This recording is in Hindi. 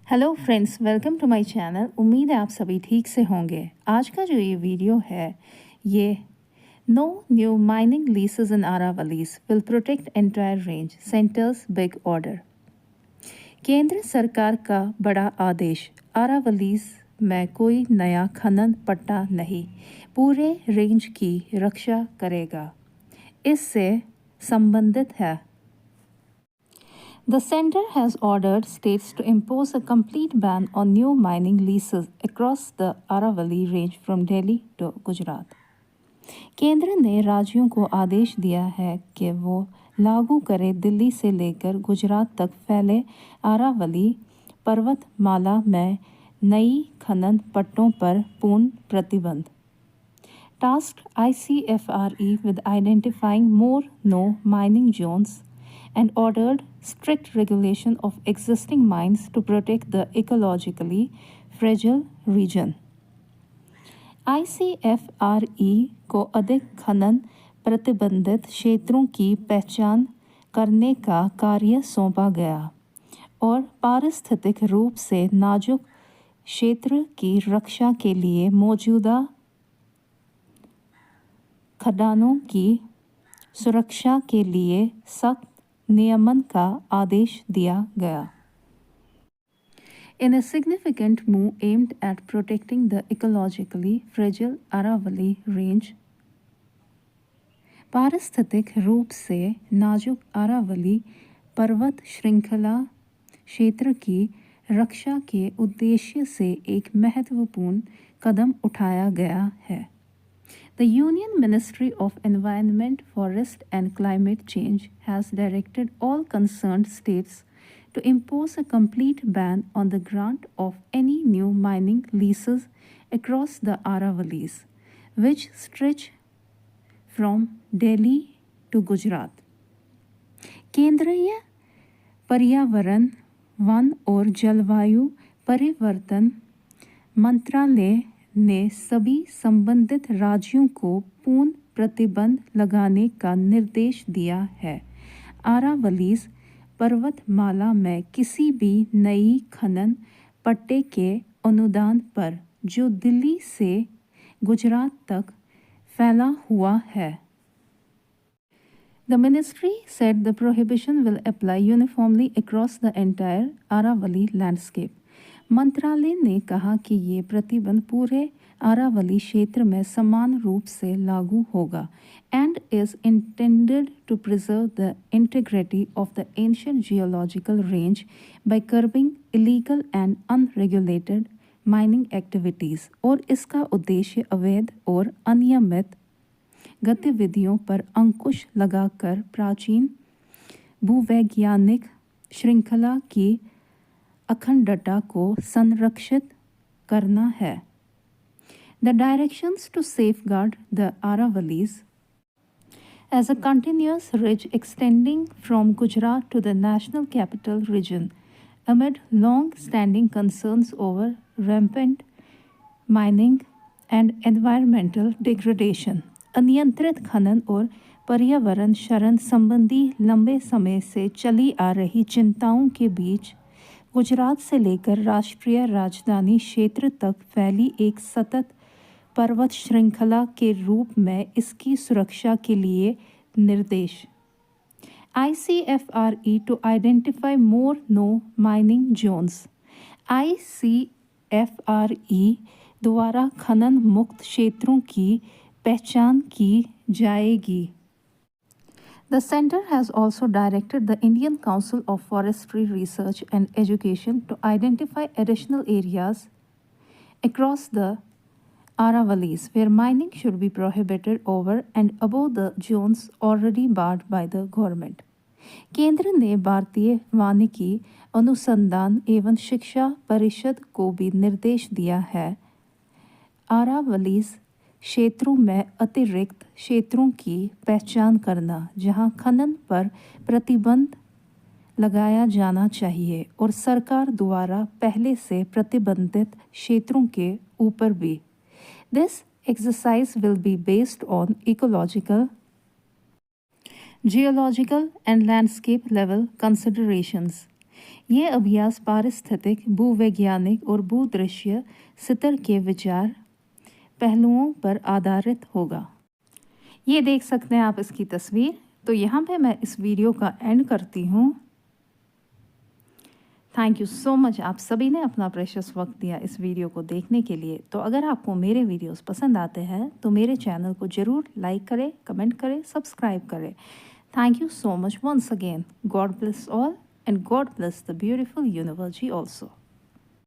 Hello friends, welcome to my channel. उम्मीद है आप सभी ठीक से होंगे। आज का जो ये वीडियो है, ये no new mining leases in Aravallis will protect entire range, centre's big order. केंद्र सरकार का बड़ा आदेश, आरावलीज में कोई नया खनन पट्टा नहीं, पूरे रेंज की रक्षा करेगा। इससे संबंधित है। The center has ordered states to impose a complete ban on new mining leases across the Aravalli range from Delhi to Gujarat. केंद्र ने राज्यों को आदेश दिया है कि वो लागू करे दिल्ली से लेकर गुजरात तक फैले आरावली पर्वतमाला में नई खनन पट्टों पर पूर्ण प्रतिबंध। Tasked ICFRE with identifying more no mining zones and ordered strict regulation of existing mines to protect the ecologically fragile region. ICFRE को अधिक खनन प्रतिबंधित क्षेत्रों की पहचान करने का कार्य सौंपा गया और पारिस्थितिक रूप से नाजुक क्षेत्र की रक्षा के लिए मौजूदा खदानों की सुरक्षा के लिए सख्त नियमन का आदेश दिया गया। In a significant move aimed at protecting the ecologically fragile Aravalli range, पारिस्थितिक रूप से नाजुक अरावली पर्वत श्रृंखला क्षेत्र की रक्षा के उद्देश्य से एक महत्वपूर्ण कदम उठाया गया है। The Union Ministry of Environment, Forest and Climate Change has directed all concerned states to impose a complete ban on the grant of any new mining leases across the Aravallis, which stretch from Delhi to Gujarat. केंद्रीय पर्यावरण, वन और जलवायु परिवर्तन मंत्रालय ने सभी संबंधित राज्यों को पूर्ण प्रतिबंध लगाने का निर्देश दिया है। आरावलीज पर्वतमाला में किसी भी नई खनन पट्टे के अनुदान पर जो दिल्ली से गुजरात तक फैला हुआ है। The ministry said the prohibition will apply uniformly across the entire Aravalli landscape. मंत्रालय ने कहा कि ये प्रतिबंध पूरे आरावली क्षेत्र में समान रूप से लागू होगा and is intended to preserve the integrity of the ancient geological range by curbing illegal and unregulated mining activities। और इसका उद्देश्य अवैध और अनियमित गतिविधियों पर अंकुश लगाकर प्राचीन भूवैज्ञानिक श्रृंखला की अखंडता को संरक्षित करना है। The directions to safeguard the Aravallis as a continuous ridge extending from Gujarat to the National Capital Region amid long-standing concerns over rampant mining and environmental degradation। अनियंत्रित खनन और पर्यावरण क्षरण संबंधी लंबे समय से चली आ रही चिंताओं के बीच गुजरात से लेकर राष्ट्रीय राजधानी क्षेत्र तक फैली एक सतत पर्वत श्रृंखला के रूप में इसकी सुरक्षा के लिए निर्देश। ICFRE to identify more no mining zones। ICFRE द्वारा खनन मुक्त क्षेत्रों की पहचान की जाएगी। The center has also directed the Indian Council of Forestry Research and Education to identify additional areas across the Aravallis where mining should be prohibited over and above the zones already barred by the government। केंद्र ने भारतीय वानिकी अनुसंधान एवं शिक्षा परिषद को भी निर्देश दिया है आरावलीज क्षेत्रों में अतिरिक्त क्षेत्रों की पहचान करना जहां खनन पर प्रतिबंध लगाया जाना चाहिए और सरकार द्वारा पहले से प्रतिबंधित क्षेत्रों के ऊपर भी। This exercise will be based on ecological, geological and landscape level considerations। ये अभ्यास पारिस्थितिक, भूवैज्ञानिक और भूदृश्य स्तर के विचार पहलुओं पर आधारित होगा। ये देख सकते हैं आप इसकी तस्वीर। तो यहाँ पे मैं इस वीडियो का एंड करती हूँ। थैंक यू सो मच, आप सभी ने अपना प्रेशियस वक्त दिया इस वीडियो को देखने के लिए। तो अगर आपको मेरे वीडियोस पसंद आते हैं तो मेरे चैनल को ज़रूर लाइक करें, कमेंट करें, सब्सक्राइब करें। Thank you so much once again. God bless all and God bless the beautiful universe also.